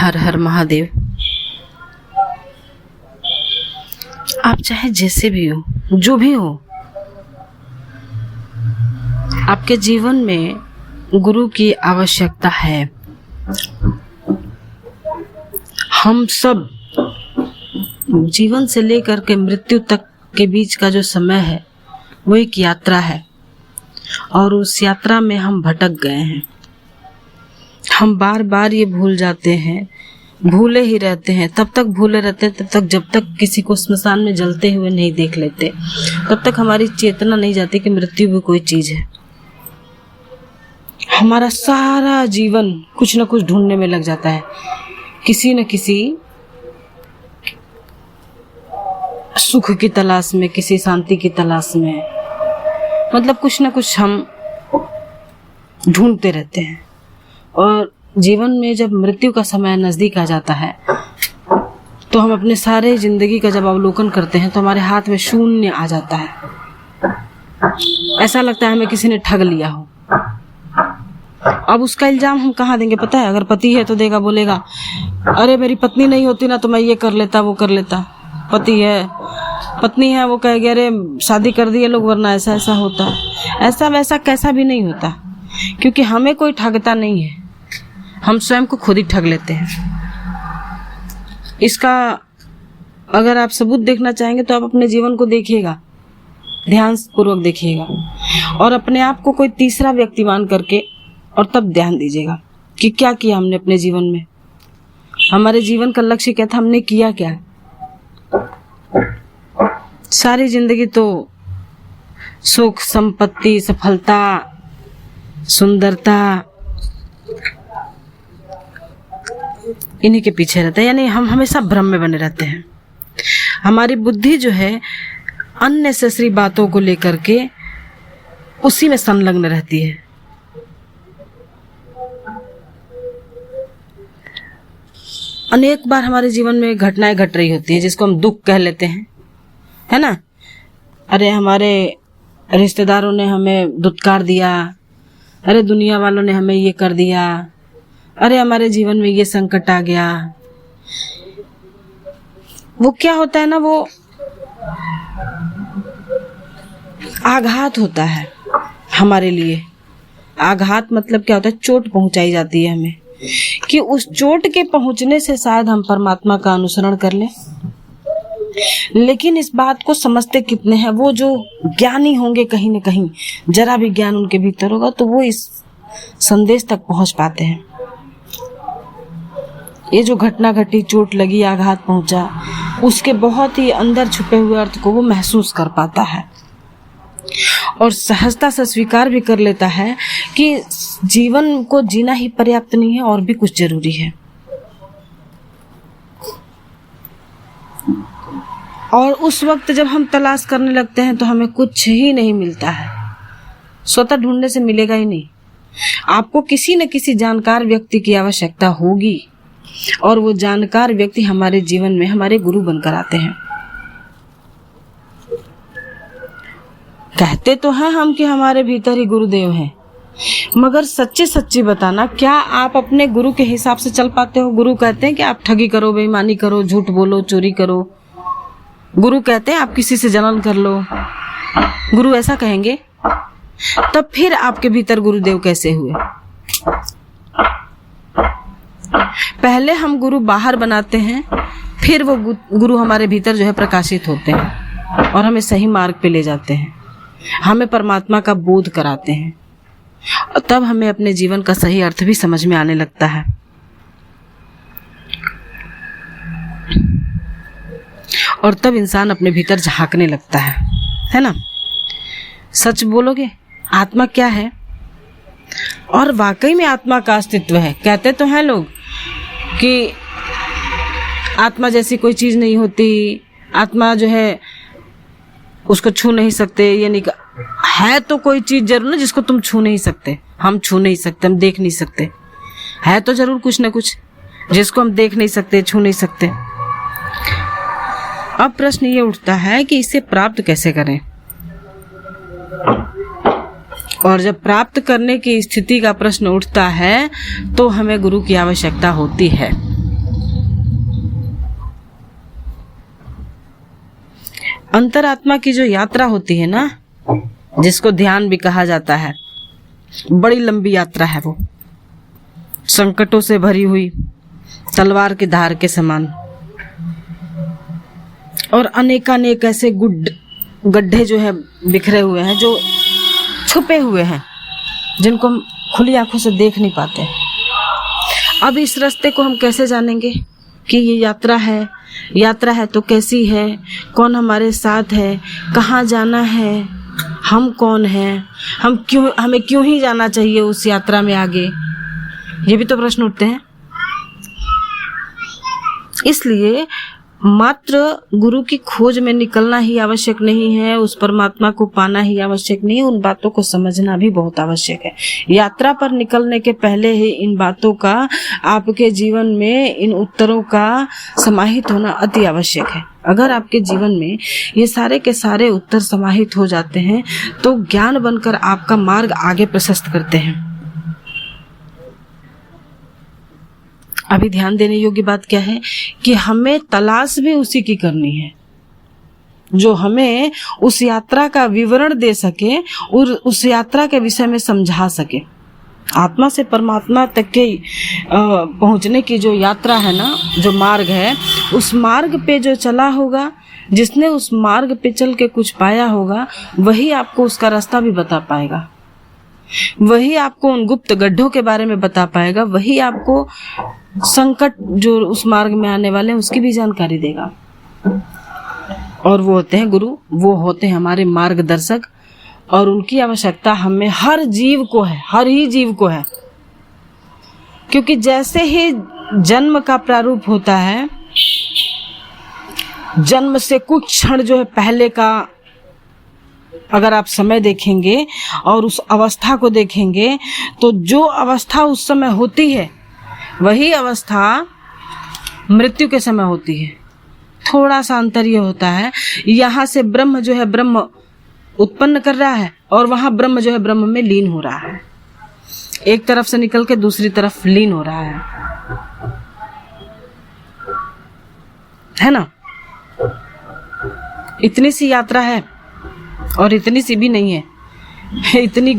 हर हर महादेव। आप चाहे जैसे भी हो, जो भी हो, आपके जीवन में गुरु की आवश्यकता है। हम सब जीवन से लेकर के मृत्यु तक के बीच का जो समय है वो एक यात्रा है, और उस यात्रा में हम भटक गए हैं। हम बार बार ये भूल जाते हैं, भूले ही रहते हैं, तब तक भूले रहते हैं, तब तक जब तक किसी को स्मशान में जलते हुए नहीं देख लेते, तब तक हमारी चेतना नहीं जाती कि मृत्यु भी कोई चीज है। हमारा सारा जीवन कुछ न कुछ ढूंढने में लग जाता है, किसी न किसी सुख की तलाश में, किसी शांति की तलाश में, मतलब कुछ न कुछ हम ढूंढते रहते हैं। और जीवन में जब मृत्यु का समय नजदीक आ जाता है तो हम अपने सारे जिंदगी का जब अवलोकन करते हैं तो हमारे हाथ में शून्य आ जाता है। ऐसा लगता है हमें किसी ने ठग लिया हो। अब उसका इल्जाम हम कहाँ देंगे पता है? अगर पति है तो देगा, बोलेगा अरे मेरी पत्नी नहीं होती ना तो मैं ये कर लेता, वो कर लेता। पति है, पत्नी है, वो कहेगी अरे शादी कर दिए लोग वरना ऐसा ऐसा होता। ऐसा वैसा कैसा भी नहीं होता, क्योंकि हमें कोई ठगता नहीं है, हम स्वयं को खुद ही ठग लेते हैं। इसका अगर आप सबूत देखना चाहेंगे तो आप अपने जीवन को देखिएगा, ध्यान पूर्वक देखिएगा, और अपने आप को कोई तीसरा व्यक्ति मान करके और तब ध्यान दीजिएगा कि क्या किया हमने अपने जीवन में, हमारे जीवन का लक्ष्य क्या था, हमने किया क्या। सारी जिंदगी तो सुख, संपत्ति, सफलता, सुंदरता, इन्हीं के पीछे रहते हैं, यानी हम हमेशा भ्रम में बने रहते हैं। हमारी बुद्धि जो है अननेसेसरी बातों को लेकर के उसी में संलग्न रहती है। अनेक बार हमारे जीवन में घटनाएं घट रही होती है जिसको हम दुख कह लेते हैं, है ना। अरे हमारे रिश्तेदारों ने हमें दुत्कार दिया, अरे दुनिया वालों ने हमें ये कर दिया, अरे हमारे जीवन में ये संकट आ गया। वो क्या होता है ना, वो आघात होता है हमारे लिए। आघात मतलब क्या होता है? चोट पहुंचाई जाती है हमें, कि उस चोट के पहुंचने से शायद हम परमात्मा का अनुसरण कर लें। लेकिन इस बात को समझते कितने हैं? वो जो ज्ञानी होंगे कहीं न कहीं, जरा भी ज्ञान उनके भीतर होगा तो वो इस संदेश तक पहुंच पाते हैं। ये जो घटना घटी, चोट लगी, आघात पहुंचा, उसके बहुत ही अंदर छुपे हुए अर्थ को वो महसूस कर पाता है और सहजता से स्वीकार भी कर लेता है कि जीवन को जीना ही पर्याप्त नहीं है और भी कुछ जरूरी है। और उस वक्त जब हम तलाश करने लगते हैं तो हमें कुछ ही नहीं मिलता है, स्वतः ढूंढने से मिलेगा ही नहीं। आपको किसी न किसी जानकार व्यक्ति की आवश्यकता होगी, और वो जानकार व्यक्ति हमारे जीवन में हमारे गुरु बनकर आते हैं। कहते तो हैं हम कि हमारे भीतर ही गुरुदेव हैं, मगर सच्चे सच्ची बताना, क्या आप अपने गुरु के हिसाब से चल पाते हो? गुरु कहते हैं कि आप ठगी करो, बेईमानी करो, झूठ बोलो, चोरी करो। गुरु कहते हैं आप किसी से जलन कर लो। गुरु ऐसा कहेंगे? तब फिर आपके भीतर गुरुदेव कैसे हुए? पहले हम गुरु बाहर बनाते हैं, फिर वो गुरु हमारे भीतर जो है प्रकाशित होते हैं और हमें सही मार्ग पे ले जाते हैं, हमें परमात्मा का बोध कराते हैं, और तब हमें अपने जीवन का सही अर्थ भी समझ में आने लगता है। और तब इंसान अपने भीतर झांकने लगता है ना। सच बोलोगे, आत्मा क्या है? और वाकई में आत्मा का अस्तित्व है। कहते तो हैं लोग कि आत्मा जैसी कोई चीज नहीं होती, आत्मा जो है उसको छू नहीं सकते। ये नहीं है तो कोई चीज जरूर ना जिसको तुम छू नहीं सकते, हम छू नहीं सकते, हम देख नहीं सकते। है तो जरूर कुछ ना कुछ जिसको हम देख नहीं सकते, छू नहीं सकते। अब प्रश्न ये उठता है कि इसे प्राप्त कैसे करें, और जब प्राप्त करने की स्थिति का प्रश्न उठता है तो हमें गुरु की आवश्यकता होती है। अंतरात्मा की जो यात्रा होती है ना, जिसको ध्यान भी कहा जाता है, बड़ी लंबी यात्रा है वो, संकटों से भरी हुई, तलवार की धार के समान, और अनेकानेक ऐसे गड्ढे जो है बिखरे हुए हैं, जो छुपे हुए हैं, जिनको हम खुली आंखों से देख नहीं पाते। अब इस रास्ते को हम कैसे जानेंगे कि ये यात्रा है तो कैसी है, कौन हमारे साथ है, कहाँ जाना है, हम कौन हैं, हमें क्यों ही जाना चाहिए उस यात्रा में आगे, ये भी तो प्रश्न उठते हैं। इसलिए मात्र गुरु की खोज में निकलना ही आवश्यक नहीं है, उस परमात्मा को पाना ही आवश्यक नहीं है, उन बातों को समझना भी बहुत आवश्यक है। यात्रा पर निकलने के पहले ही इन बातों का, आपके जीवन में इन उत्तरों का समाहित होना अति आवश्यक है। अगर आपके जीवन में ये सारे के सारे उत्तर समाहित हो जाते हैं तो ज्ञान बनकर आपका मार्ग आगे प्रशस्त करते हैं। अभी ध्यान देने योग्य बात क्या है कि हमें तलाश भी उसी की करनी है जो हमें उस यात्रा का विवरण दे सके और उस यात्रा के विषय में समझा सके। आत्मा से परमात्मा तक के पहुंचने की जो यात्रा है ना, जो मार्ग है, उस मार्ग पे जो चला होगा, जिसने उस मार्ग पे चल के कुछ पाया होगा, वही आपको उसका रास्ता भी बता पाएगा, वही आपको उन गुप्त गड्ढों के बारे में बता पाएगा, वही आपको संकट जो उस मार्ग में आने वाले हैं उसकी भी जानकारी देगा। और वो होते हैं गुरु, वो होते हैं हमारे मार्गदर्शक, और उनकी आवश्यकता हमें हर जीव को है, हर ही जीव को है। क्योंकि जैसे ही जन्म का प्रारूप होता है, जन्म से कुछ क्षण जो है पहले का अगर आप समय देखेंगे और उस अवस्था को देखेंगे, तो जो अवस्था उस समय होती है वही अवस्था मृत्यु के समय होती है। थोड़ा सा अंतर ये होता है, यहाँ से ब्रह्म जो है ब्रह्म उत्पन्न कर रहा है और वहाँ ब्रह्म जो है ब्रह्म में लीन हो रहा है, एक तरफ से निकल के दूसरी तरफ लीन हो रहा है ना। इतनी सी यात्रा है और इतनी सी भी नहीं है, इतनी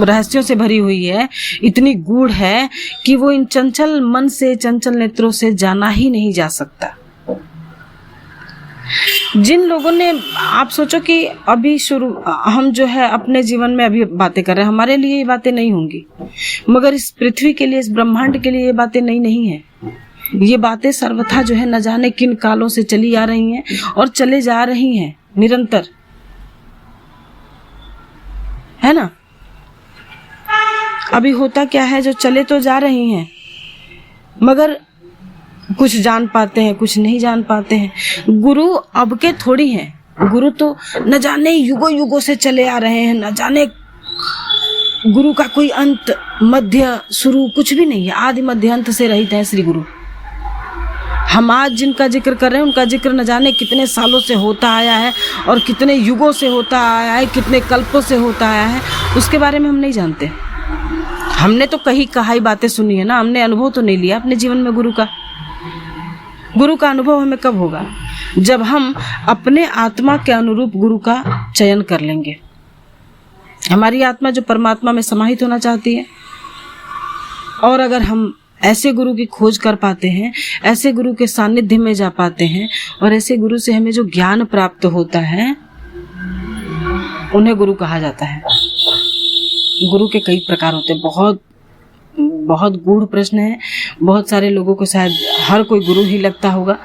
रहस्यों से भरी हुई है, इतनी गूढ़ है कि वो इन चंचल मन से, चंचल नेत्रों से जाना ही नहीं जा सकता। जिन लोगों ने, आप सोचो कि अभी हम जो है अपने जीवन में अभी बातें कर रहे हैं, हमारे लिए ये बातें नहीं होंगी, मगर इस पृथ्वी के लिए, इस ब्रह्मांड के लिए ये बातें नहीं है। ये बातें सर्वथा जो है न जाने किन कालों से चली आ रही हैं और चले जा रही हैं निरंतर, है ना। अभी होता क्या है, जो चले तो जा रही हैं मगर कुछ जान पाते हैं, कुछ नहीं जान पाते हैं। गुरु अब के थोड़ी हैं, गुरु तो न जाने युगों युगों से चले आ रहे हैं, न जाने गुरु का कोई अंत मध्य शुरू कुछ भी नहीं है, आदि मध्य अंत से रहित है श्री गुरु। हम आज जिनका जिक्र कर रहे हैं उनका जिक्र न जाने कितने सालों से होता आया है और कितने युगों से होता आया है, कितने कल्पों से होता आया है, उसके बारे में हम नहीं जानते। हमने तो कहीं कहाई बातें सुनी है ना, हमने अनुभव तो नहीं लिया अपने जीवन में गुरु का। गुरु का अनुभव हमें कब होगा? जब हम अपने आत्मा के अनुरूप गुरु का चयन कर लेंगे। हमारी आत्मा जो परमात्मा में समाहित होना चाहती है, और अगर हम ऐसे गुरु की खोज कर पाते हैं, ऐसे गुरु के सानिध्य में जा पाते हैं, और ऐसे गुरु से हमें जो ज्ञान प्राप्त होता है उन्हें गुरु कहा जाता है। गुरु के कई प्रकार होते हैं, बहुत गूढ़ प्रश्न है। बहुत सारे लोगों को शायद हर कोई गुरु ही लगता होगा,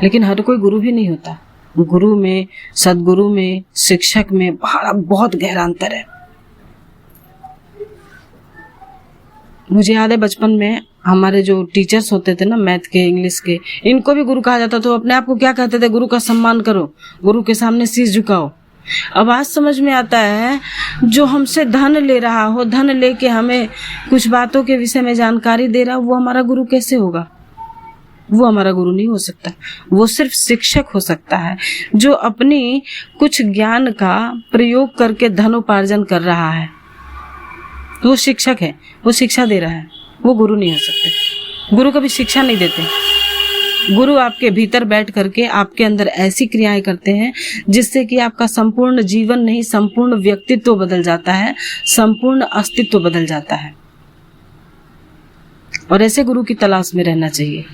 लेकिन हर कोई गुरु भी नहीं होता। गुरु में, सदगुरु में, शिक्षक में बहुत गहरा अंतर है। मुझे याद है बचपन में हमारे जो टीचर्स होते थे ना, मैथ के, इंग्लिश के, इनको भी गुरु कहा जाता। तो अपने आप को क्या कहते थे? गुरु का सम्मान करो, गुरु के सामने शीश झुकाओ। अब आज समझ में आता है, जो हमसे धन ले रहा हो, धन लेके हमें कुछ बातों के विषय में जानकारी दे रहा हो, वो हमारा गुरु कैसे होगा? वो हमारा गुरु नहीं हो सकता। वो सिर्फ शिक्षक हो सकता है, जो अपनी कुछ ज्ञान का प्रयोग करके धनोपार्जन कर रहा है। वो शिक्षक है, वो शिक्षा दे रहा है, वो गुरु नहीं हो सकते। गुरु कभी शिक्षा नहीं देते, गुरु आपके भीतर बैठ करके आपके अंदर ऐसी क्रियाएं करते हैं जिससे कि आपका संपूर्ण जीवन नहीं, संपूर्ण व्यक्तित्व बदल जाता है, संपूर्ण अस्तित्व बदल जाता है। और ऐसे गुरु की तलाश में रहना चाहिए।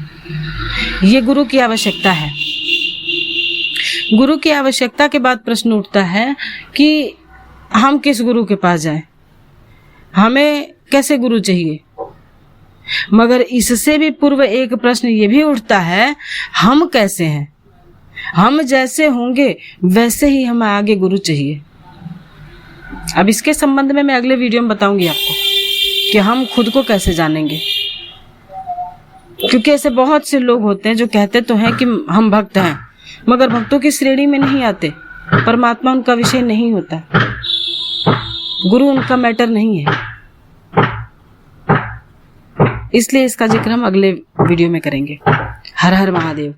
ये गुरु की आवश्यकता है। गुरु की आवश्यकता के बाद प्रश्न उठता है कि हम किस गुरु के पास जाएं, हमें कैसे गुरु चाहिए। मगर इससे भी पूर्व एक प्रश्न ये भी उठता है, हम कैसे हैं? हम जैसे होंगे वैसे ही हमें आगे गुरु चाहिए। अब इसके संबंध में मैं अगले वीडियो में बताऊंगी आपको कि हम खुद को कैसे जानेंगे। क्योंकि ऐसे बहुत से लोग होते हैं जो कहते तो हैं कि हम भक्त हैं, मगर भक्तों की श्रेणी में नहीं आते। परमात्मा उनका विषय नहीं होता, गुरु उनका मैटर नहीं है। इसलिए इसका जिक्र हम अगले वीडियो में करेंगे। हर हर महादेव।